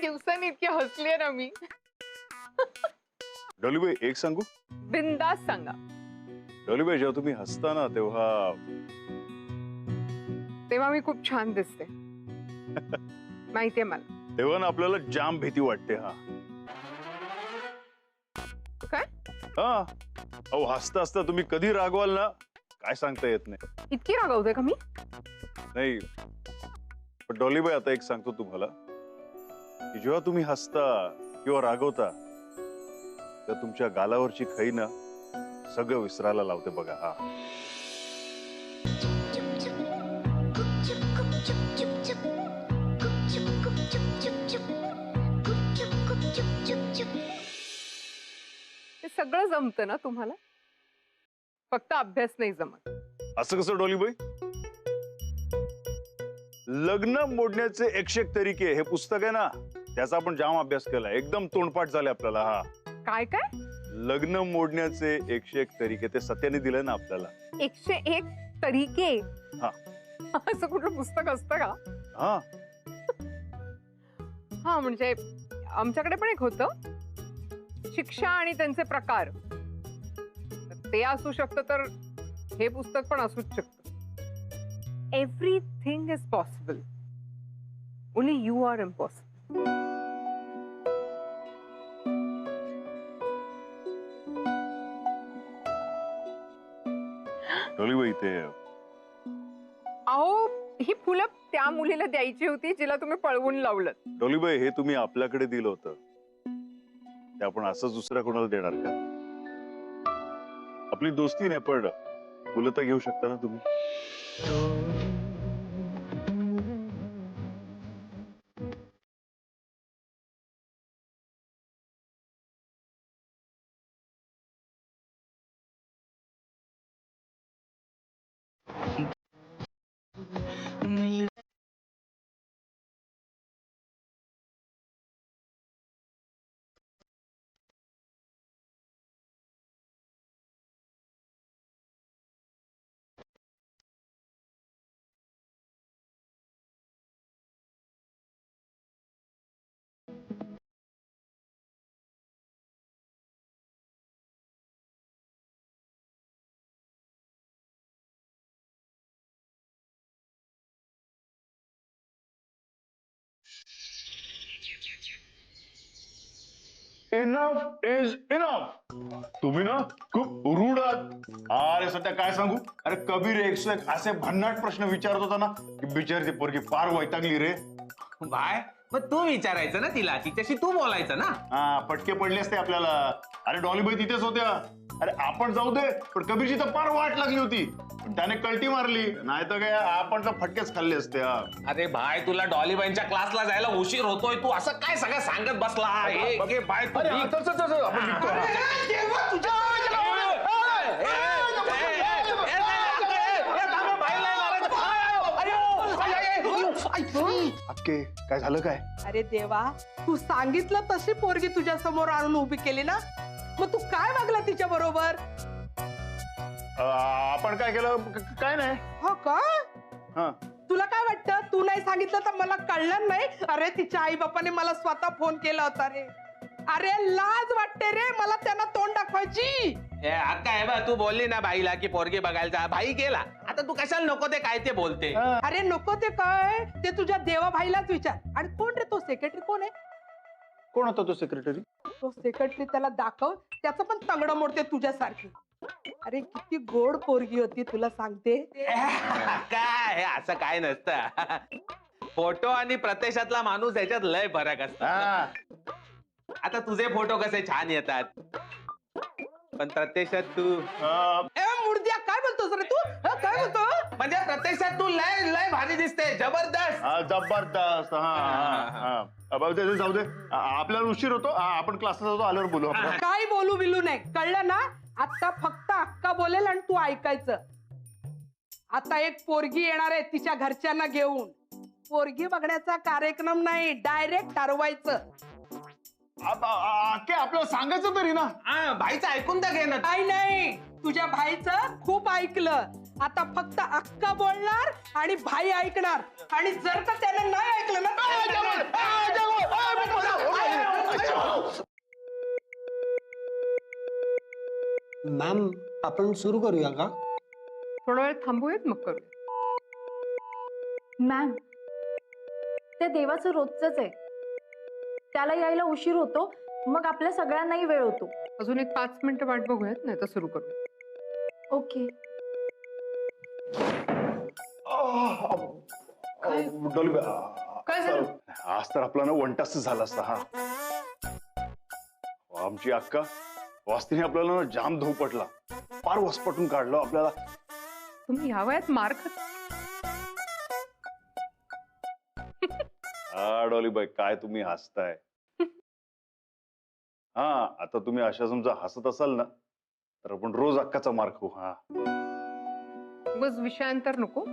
दिवसांनी इतकी हसलीये ना मी. डॉलीबाई एक सांगू? बिंदास सांगा. डॉलीबाई जेव्हा तुम्ही हसता ना तेव्हा मी खूप छान दिसते. माहितीये मला. तेव्हा ना आपल्याला जाम भीती वाटते. हा काय? हा अहो हसता हसता तुम्ही कधी रागवाल ना काय सांगता येत नाही. इतकी रागावते का मी? नाही पण डॉलीबाई आता एक सांगतो तुम्हाला की जेव्हा तुम्ही हसता किंवा रागवता तर तुमच्या गालावरची खई ना सगळं विसरायला लावते बघा. हा ते सगळं जमतं ना तुम्हाला, फक्त अभ्यास नाही जमत. असं कसं डॉलीबाई? लग्न मोडण्याचे 101 तरीके हे पुस्तक आहे ना त्याचा आपण जाम अभ्यास केला. एकदम तोंडपाठ झाले आपल्याला. हा काय काय? लग्न मोडण्याचे 101 तरीके ते सत्याने दिले ना आपल्याला. 101 तरीके? हा. असं कुठलं पुस्तक असतं का? हा हा म्हणजे आमच्याकडे पण एक होतं, शिक्षा आणि त्यांचे प्रकार. ते असू शकतं तर हे पुस्तक पण असूच शकतं. Everything is possible, only you are impossible. डॉलीबाई ते अहो ही फुलं त्या मुलीला द्यायची होती जिला तुम्ही पळवून लावलं. डॉलीबाई हे तुम्ही आपल्याकडे दिलं होतं ते आपण असंच दुसऱ्या कोणाला देणार का? आपली दोस्ती नाही पण फुलं तर घेऊ शकता ना तुम्ही. Enough is enough. तुम्ही ना खूप रूड आहात. अरे सध्या काय सांगू, अरे कबीर 101 असे भन्नाट प्रश्न विचारत होता ना की बिचारी ती पोरगी फार वैतागली रे. बाय मग तू विचारायचं ना तिला, तिच्याशी तू बोलायचं ना. हा फटके पडले असते आपल्याला. अरे डॉलीबाई तिथेच होत्या. अरे आपण जाऊ दे पण कबीरची तर फार वाट लागली होती पण त्याने कल्टी मारली, नाही तर काय आपण तर फटकेच खाल्ले असते. अरे भाई तुला डॉलीबाईंच्या क्लासला जायला उशीर होतोय, तू असं काय सगळं सांगत बसला. बाय आपण निघतो. अक्के काय झालं काय? अरे देवा, तू सांगितलं तशी पोरगी तुझ्या समोर आणून उभी केली ना, मग तू काय वागला तिच्या बरोबर? आपण काय केलं? काय नाही. हो का? हा तुला काय वाटतं, तू नाही सांगितलं तर मला कळलं नाही? अरे तिच्या आई बापाने मला स्वतः फोन केला होता रे. अरे लाज वाटते रे मला त्यांना तोंड दाखवायची. अक्का आहे बा, तू बोलली ना बाईला की पोरगी बघायला जा, भाई गेला. आता तू कशाला नको ते काय ते बोलते. अरे नको ते काय, ते तुझ्या देवा भाईलाच विचार. आणि कोण रे तो सेक्रेटरी? कोण आहे? कोण होता तो सेक्रेटरी? तो सेक्रेटरी त्याला दाखव, त्याचं पण तंगड मोडते तुझ्यासारखी. अरे किती गोड पोरगी होती तुला सांगते. काय असं काय नसतं. फोटो आणि प्रत्यक्षातला माणूस याच्यात लय फरक असतो. आता तुझे फोटो कसे छान येतात पण प्रत्यक्षात तू मुर्द्या काय बोलतोस रे तू? काय बोलतो? म्हणजे प्रत्यक्षात तू लय लय भारी दिसते, जबरदस्त. जबरदस्त. जाऊ दे आपल्याला उशीर होतो. आपण क्लासला जातो, आल्यावर बोलू. काही बोलू बिलू नाही, कळलं ना? आता फक्त अक्का बोलेल आणि तू ऐकायचं. आता एक पोरगी येणार आहे तिच्या घरच्यांना घेऊन. पोरगी बघण्याचा कार्यक्रम नाही, डायरेक्ट ठरवायचं. आपल्याला सांगायचं तरी ना. भाईचं ऐकून तर घे ना. नाही नाही, तुझ्या भाईचं खूप ऐकलं. आता फक्त अक्का बोलणार आणि भाई ऐकणार. आणि जर का त्यानं नाही ऐकलं ना मॅम आपण सुरू करूया का? थोडा वेळ थांबूयात मग करू. मॅम ते देवाचं रोजच आहे, त्याला यायला उशीर होतो, मग आपल्या सगळ्यांनाही वेळ होतो. अजून एक 5 मिनिटं वाट बघूयात, नाही तर सुरू करू. ओके. डॉलीबाई, काय झालं? आज तर आपला ना 1 तास झाला असता. हा आमची अक्का वास्तीने आपल्याला ना जाम धोपटला, फार वसपटून काढलं आपल्याला. तुम्ही ह्या वयात मार खात? हा डॉलीबाई, काय तुम्ही हसताय? हा, आता तुम्ही अशा समजा हसत असाल ना, तर आपण रोज अक्काचा मार खाऊ. हा बस विषयांतर नको.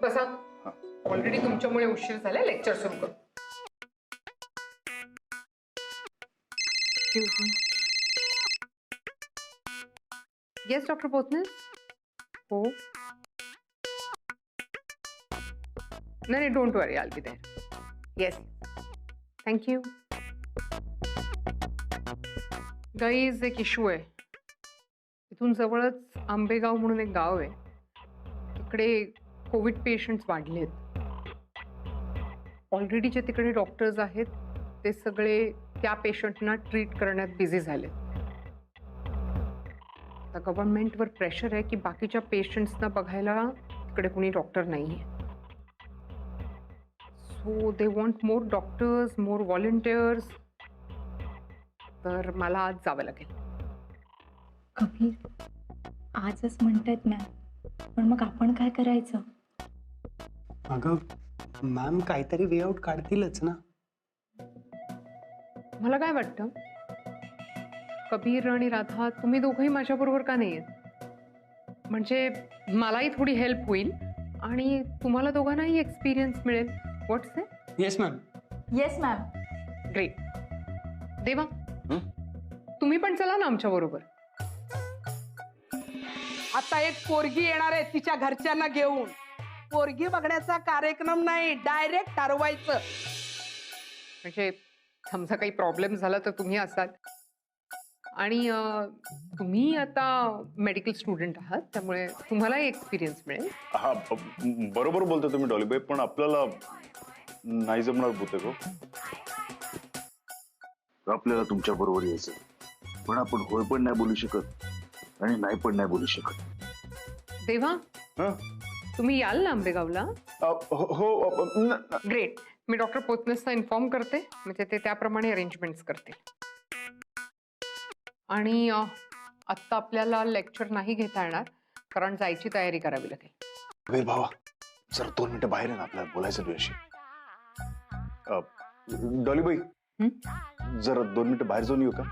बसा, ऑलरेडी तुमच्यामुळे उशीर झाला. लेक्चर सुरू करू. Yes doctor Potnis. हो, नाही don't worry, I'll be there. Yes, thank you. Guys, एक इश्यू आहे. इथून जवळच आंबेगाव म्हणून एक गाव आहे, तिकडे कोविड पेशंट्स वाढलेत. ऑलरेडी जे तिकडे डॉक्टर्स आहेत ते सगळे त्या पेशंटना ट्रीट करण्यात बिझी झालेत. आता गव्हर्नमेंटवर प्रेशर आहे की बाकीच्या पेशंट्सना बघायला तिकडे कोणी डॉक्टर नाही आहे. So they want more doctors, more volunteers. तर मला आज जावं लागेल. कबीर आजच म्हणतायत मॅम, पण मग आपण काय करायचं? अगं मॅम काहीतरी वे आउट काढतीलच ना. मला काय वाटतं, कबीर आणि राधा तुम्ही दोघंही माझ्याबरोबर का नाही आहेत? म्हणजे मलाही थोडी हेल्प होईल आणि तुम्हाला दोघांनाही एक्सपिरियन्स मिळेल. What's it? Yes ma'am. Yes ma'am. Great. देवा, तुम्ही पण चला ना आमच्या बरोबर. आता एक पोरगी येणार आहे तिच्या घरच्यांना घेऊन. पोरगी बघण्याचा कार्यक्रम नाही, डायरेक्ट ठरवायचं. म्हणजे समजा काही प्रॉब्लेम झाला तर तुम्ही असाल. आणि तुम्ही आता मेडिकल स्टुडंट आहात, त्यामुळे तुम्हालाही एक्सपिरियन्स मिळेल. हा, बरोबर बोलता तुम्ही डॉलीबाई, पण आपल्याला नाही जमणार बहुतेक. हो, आपल्याला तुमच्या बरोबर यायचं, पण आपण होय पण नाही बोलू शकत आणि नाही पण नाही बोलू शकत. देवा, हं? तुम्ही याल ना आंबेगावला? हो. ग्रेट. मी डॉक्टर पोतनेसला इन्फॉर्म करते, म्हणजे ते त्याप्रमाणे अरेंजमेंट्स करते. आणि आत्ता आपल्याला लेक्चर नाही घेता येणार, कारण जायची तयारी करावी लागेल. कबीर भावा, जर 2 मिनिटं बाहेर आहे ना, आपल्याला बोलायचं तुझ्याशी. डॉलीबाई, जरा 2 मिनिटं बाहेर जाऊन येऊ का?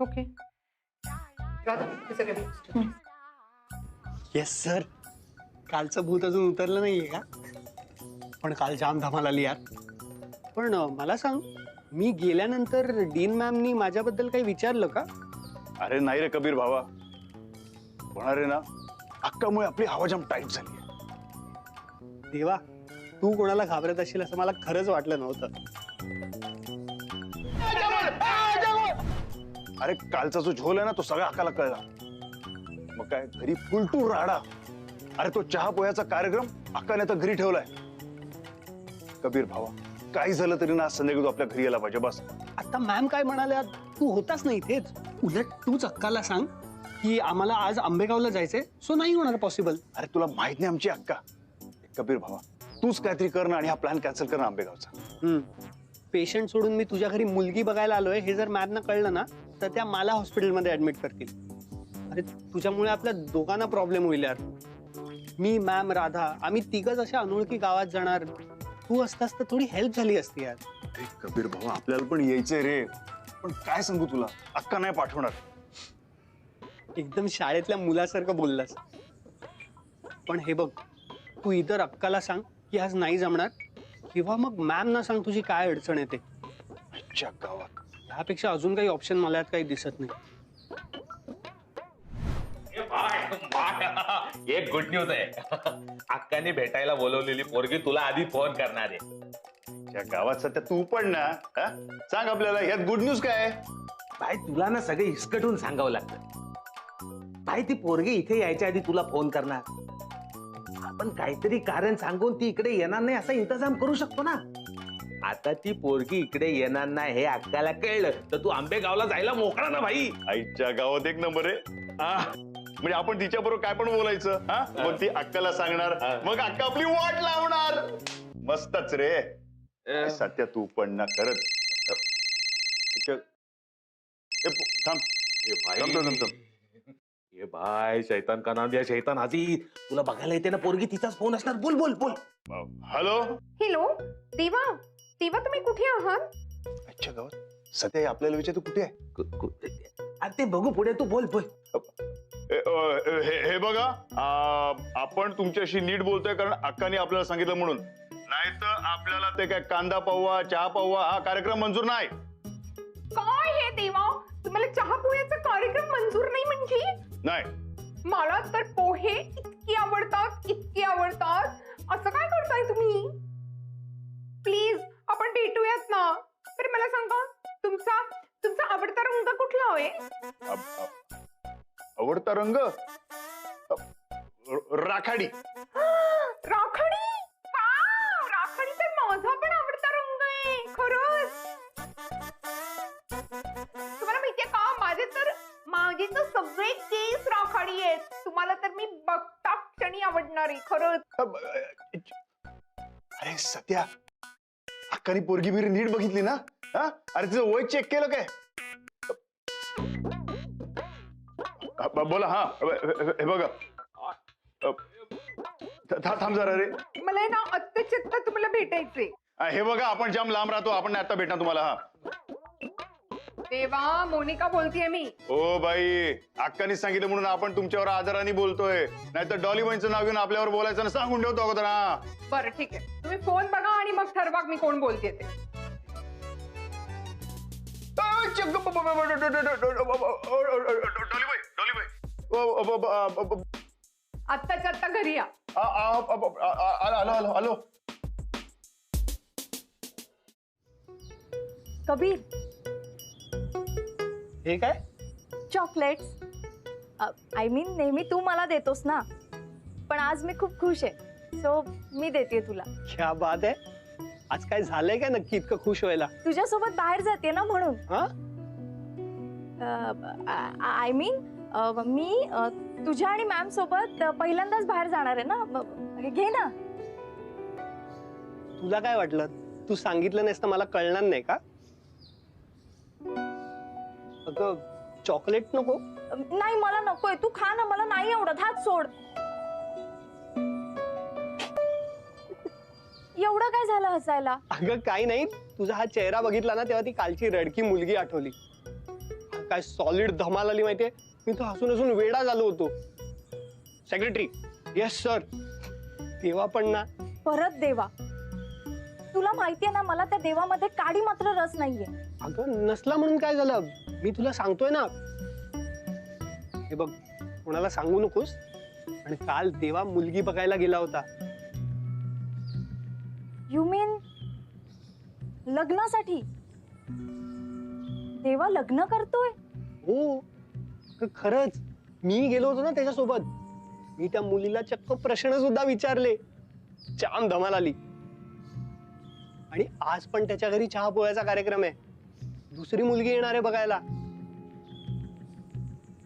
ओके. Yes sir. कालचं भूत अजून उतरलं नाहीये का? पण काल जाम धमाल आली यार. पण मला सांग, मी गेल्यानंतर डीन मॅमनी माझ्याबद्दल काही विचारलं का? अरे नाही रे कबीर भावा, होणार आहे ना, अक्कामुळे आपली हवा जाम टाईट झाली. देवा, तू कोणाला घाबरत असशील असं मला खरंच वाटलं नव्हतं. अरे कालचा जो झोल आहे ना, तो सगळ्या अक्काला कळला. मग काय, घरी फुलटू राडा. अरे तो चहा पोह्याचा कार्यक्रम अक्काने तर घरी ठेवलाय. कबीर भावा, काही झालं तरी ना, संध्याकाळी तू आपल्या घरी यायला पाहिजे. बस. आता मॅम काय म्हणाल्या, तू होताच नाही इथेच. उलट तूच अक्काला सांग की आम्हाला आज आंबेगावला जायचंय, सो नाही होणार पॉसिबल. अरे तुला माहित नाही आमची अक्का. कबीर भावा, तूच काहीतरी कर ना आणि हा प्लॅन कॅन्सल कर ना आंबेगावचा. पेशंट सोडून मी तुझ्या घरी मुलगी बघायला आलोय हे जर मॅमना कळलं ना, तर त्या मला हॉस्पिटलमध्ये ऍडमिट करतील. अरे तुझ्यामुळे आपल्या दोघांना प्रॉब्लेम होईल यार. मी, मॅम, राधा, आम्ही तिघच अशा अनोळखी गावात जाणार. तू असतास तर थोडी हेल्प झाली असती यार. अरे कबीर भावा, आपल्याला पण यायचंय रे, पण काय सांगू तुला, अक्का नाही पाठवणार. एकदम शाळेतल्या मुलासारखं बोललास. पण हे बघ, तू इतर अक्काला सांग की आज नाही जमणार, किंवा मग मॅम ना सांग तुझी काय अडचण येते. अच्छा गावात ह्यापेक्षा अजून काही ऑप्शन मला यात काही दिसत नाही. ए बाय, एक गुड न्यूज आहे. अक्काने भेटायला बोलवलेली पोरगी तुला आधी फोन करणार आहे. त्या गावात सध्या तू पण ना, हा? सांग आपल्याला यात गुड न्यूज काय आहे? भाई तुला ना सगळे हिसकटून सांगावं लागतं. भाई ती पोरगी इथे यायच्या आधी तुला फोन करणार. आपण काहीतरी कारण सांगून ती इकडे येणार नाही असा इंतजाम करू शकतो ना. आता ती पोरगी इकडे येणार नाही हे अक्काला कळलं तर तू आंबेगावला जायला मोकळा ना भाई. आईच्या गावात एक नंबर आहे. हा, म्हणजे आपण तिच्या बरोबर काय पण बोलायचं. हा, मग ती अक्काला सांगणार, मग अक्का आपली वाट लावणार. मस्तच रे. सत्या तू पण ना खरंच. थांब ये भाई शैतान का नाम दिया शैतान हाजी. तुला बघायला येते ना पोरगी तिचाच फोन असणार. बोल बोल बोल. हॅलो. हॅलो देवा, देवा तुम्ही कुठे आहात? आईच्या गावात सत्या आपल्याला विचार तू कुठे आहे? अरे ते बघू पुढे तू बोल बोल. हे बघा, आपण तुमच्याशी नीट बोलतोय कारण अक्काने आपल्याला सांगितलं म्हणून. नाही तर आपल्याला ते काय कांदा पाववा चहा पाववा हा कार्यक्रम मंजूर नाही. काय हे देवा, तुम्हाला चहा पोह्याचा कार्यक्रम मंजूर नाही म्हणजे? नाही. मला तर पोहे इतके आवडतात, इतके आवडतात. असं काय करताय तुम्ही? प्लीज आपण भेटूयात ना. तर मला सांगा, तुमचा तुमचा आवडता रंग कुठला आहे? आवडता रंग राखाडी. राखाडी. वाव, राखाडी तर माझा पण आवडता रंग आहे खरंच. तुम्हाला माहितीये का, माझे तर सगळे केस राखाडी आहेत. तुम्हाला तर मी बघता क्षणी आवडणार आहे खरंच. अरे सत्या, अक्कानी पोरगी बिरी नीट बघितली ना? हा, अरे तिचं वय चेक केलं काय? बोला. हा, हे बघा. थांब जरा रे. मला ना आत्ताच्या आत्ता तुम्हाला भेटायचंय. हे बघा, आपण जाम लांब राहतो. आपण आता भेटणार तुम्हाला. हा देवा, मोनिका बोलतेय मी. ओ बाई, अक्कानी सांगितलं म्हणून आपण तुमच्यावर आदराने बोलतोय. नाहीतर डॉली बाईंचं नाव घेऊन आपल्यावर बोलायचं ना, सांगून ठेवतो अगोदर. हा बरं ठीक आहे, तुम्ही फोन बघा आणि मग ठरवा मी कोण बोलते ते. आत्ताच्या आत्ता घरी या. आलो. कबीर, हे काय? चॉकलेट्स. आय मीन नेहमी तू मला देतोस ना, पण आज मी खूप खुश आहे, सो मी देते तुला. क्या बात आहे. आज काय झालंय काय नक्की इतकं खुश व्हायला? तुझ्यासोबत बाहेर जाते ना म्हणून. हा, आय मीन मी तुझ्या आणि मॅम सोबत पहिल्यांदाच बाहेर जाणार आहे ना. घे ना. तुला काय वाटलं? तू सांगितलं नाहीस तर मला कळणार नाही का? अगं चॉकलेट नको. नाही मला नकोय, तू खा ना. मला नाही आवडत. हात सोड. एवढं काय झालं हसायला? अगं काही नाही, तुझा हा चेहरा बघितला ना तेव्हा ती कालची रडकी मुलगी आठवली. काय सॉलिड धमाल आली माहितीये. मी तर हसून हसून वेडा झालो होतो. Secretary, yes sir. तेव्हा पण ना. परत देवा. तुला माहितीये ना, मला त्या देवामध्ये काडी मात्र रस नाहीये. अगं नसला म्हणून काय झालं, मी तुला सांगतोय ना. हे बघ, कोणाला सांगू नकोस. आणि काल देवा मुलगी बघायला गेला होता. यू मीन लग्नासाठी? देवा लग्न करतोय? हो खरंच. मी गेलो होतो ना त्याच्यासोबत. मी त्या मुलीला चक्क प्रश्न सुद्धा विचारले. जाम धमाल आली. आणि आज पण त्याच्या घरी चहा पोह्याचा कार्यक्रम आहे. दुसरी मुलगी येणार आहे बघायला.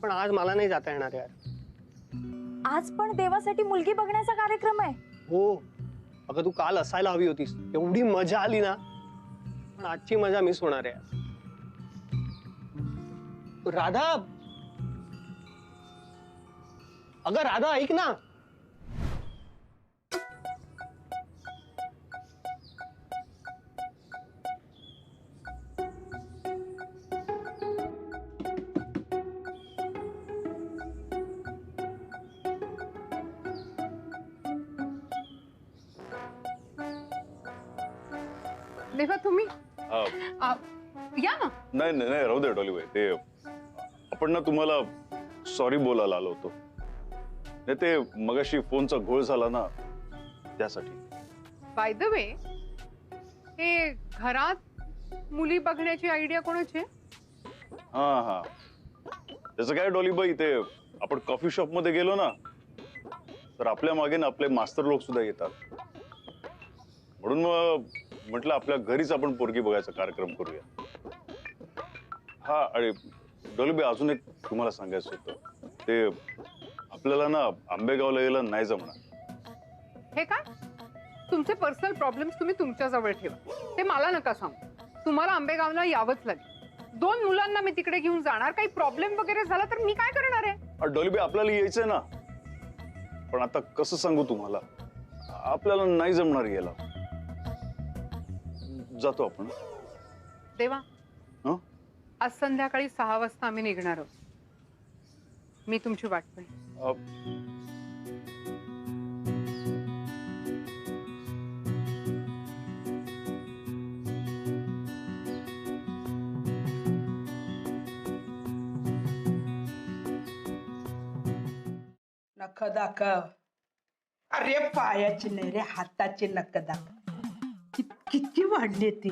पण आज मला नाही जाता येणार यार. आज पण देवासाठी मुलगी बघण्याचा कार्यक्रम आहे? हो अगं, तू काल असायला हवी होतीस. एवढी मजा आली ना. पण आजची मजा मिस होणार आहे. राधा, अगं राधा ऐक ना. देवा तुम्ही हा. या ना. नाही राहू दे डॉली बाई. ते आपण ना तुम्हाला सॉरी बोलायला आलो होतो. नाही ते मगाशी फोनचा घोळ झाला ना त्यासाठी. बाय द वे, हे घरात मुली बघण्याची आयडिया कोणाची आहे? हा हा, त्याचं काय डॉलीबाई, ते आपण कॉफी शॉप मध्ये गेलो ना तर आपल्या मागे ना आपले मास्तर लोक सुद्धा येतात. म्हणून मग म्हटलं आपल्या घरीच आपण पोरगी बघायचा कार्यक्रम करूया. हा, आणि डॉलीबाई अजून एक तुम्हाला सांगायचं होतं, ते आपल्याला ना आंबेगावला यायला नाही जमणार. हे काय? तुमचे पर्सनल प्रॉब्लेम्स तुम्ही तुमच्या जवळ ठेवा, ते मला नका सांगू. तुम्हाला आंबेगावला यावंच लागेल. 2 मुलांना मी तिकडे घेऊन जाणार, काही प्रॉब्लेम वगैरे झाला तर मी काय करणार आहे? डॉलीबाई आपल्याला यायचंय ना, पण आता कसं सांगू तुम्हाला, आपल्याला नाही जमणार यायला. जातो आपण. देवा, हं? आज संध्याकाळी 6 वाजता आम्ही निघणार आहोत. मी तुमची वाट पाहिन. नख दाखव. अरे पायाची नाही रे, हाताची नख दाखव. किती वाढली ती.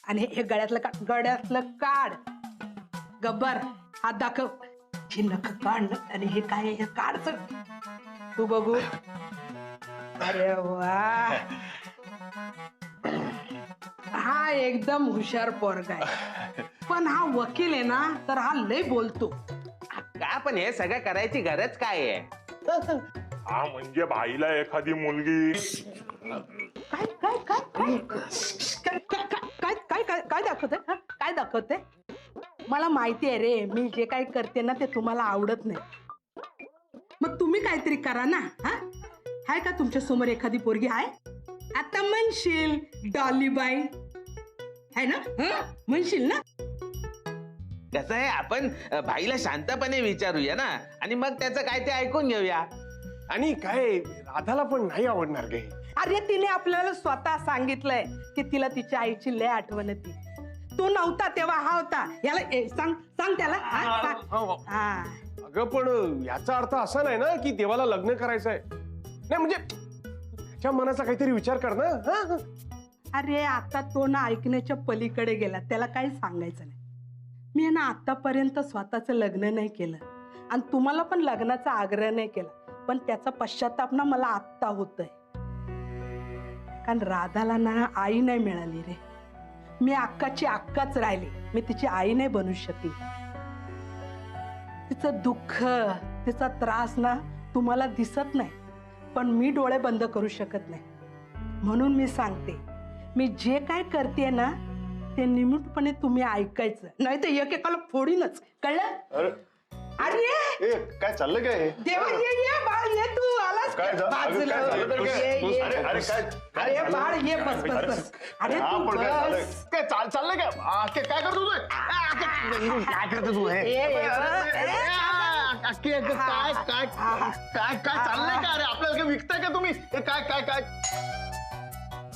आणि हे गळ्यातलं काढ. गब्बर, हात दाखव. ही नख काढ आणि हे काय हे काढ सर. तू बघू. अरे वा, हा एकदम हुशार पोरगा आहे. पण हा वकील आहे ना, तर हा लय बोलतो. का पण हे सगळं करायची गरज काय आहे? हा म्हणजे बाईला एखादी मुलगी. काय काय काय काय काय काय काय काय काय दाखवते? काय दाखवते? मला माहिती आहे रे, मी जे काही करते ना ते तुम्हाला आवडत नाही. मग तुम्ही काहीतरी करा ना. हा, हाय का तुमच्या समोर एखादी पोरगी आहे? आता म्हणशील डॉलीबाई आहे ना, म्हणशील ना. कसं आहे, आपण बाईला शांतपणे विचारूया ना, आणि मग त्याचं काय ते ऐकून घेऊया. आणि काय राधाला पण नाही आवडणार गे. अरे तिने आपल्याला स्वतः सांगितलंय की तिला तिच्या आईची लय आठवण येते. तू नव्हता तेव्हा हा होता. याला सांग सांग त्याला. हा, अगं पण याचा अर्थ असा नाही ना की देवाला लग्न करायचंय. नाही म्हणजे त्याच्या मनाचा काहीतरी विचार कर ना. हा? अरे आता तो ना ऐकण्याच्या पलीकडे गेला, त्याला काही सांगायचं नाही. मी ना आतापर्यंत स्वतःचं लग्न नाही केलं आणि तुम्हाला पण लग्नाचा आग्रह नाही केला, पण त्याचा पश्चाताप ना मला आत्ता होतोय. कारण राधाला ना आई नाही मिळाली रे. मी अक्काची अक्काच राहिली, मी तिची आई नाही बनू शकली. तिचं दुःख, तिचा त्रास ना तुम्हाला दिसत नाही, पण मी डोळे बंद करू शकत नाही. म्हणून मी सांगते, मी जे काय करते ना ते निमूटपणे तुम्ही ऐकायचं, नाही तर एकेकाला फोडीनच. कळलं? अरे काय चाललं काय? देवा, ये बाळ, ये. तू आलास काय झालं? बाजूला. ये. अरे बाळ, ये. बस बस बस. अरे तू बस. काय चाललंय काय करतो तू? काय करतो तू? काय चाललंय का? अरे आपल्याला काय विकताय का तुम्ही? काय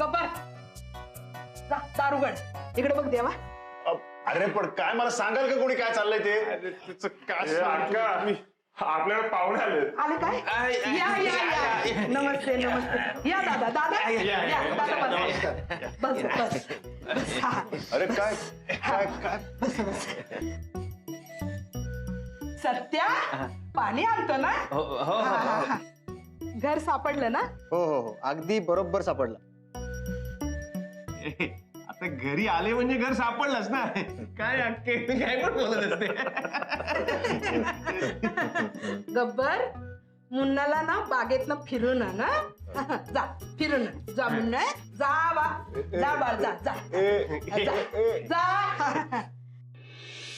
गब्बर, जा दारुगड. इकडे बघ देवा. अरे पण काय, मला सांगाल का कोणी काय चाललंय ते? आपल्याला पाहुणे आले. आले काय? या. नमस्ते नमस्ते. या दादा. या दादा. बस बस बस. हा. अरे काय काय काय? बस. सत्या, पाणी आणतो ना? हा. घर सापडलं ना? हो, अगदी बरोबर सापडलं. आता घरी आले म्हणजे घर सापडलंच ना. काय अक्के काय पण बोलत असते. गब्बर, मुन्नाला ना बागेतनं फिरून आण ना. जा फिरून आण. जा मुन्ना, जा बाळ, जा.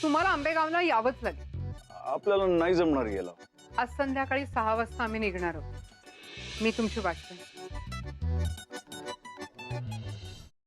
तुम्हाला आंबेगावला यावंच लागेल. आपल्याला नाही जमणार यायला. आज संध्याकाळी 6 वाजता आम्ही निघणार आहोत. मी तुमची वाट पाहिन.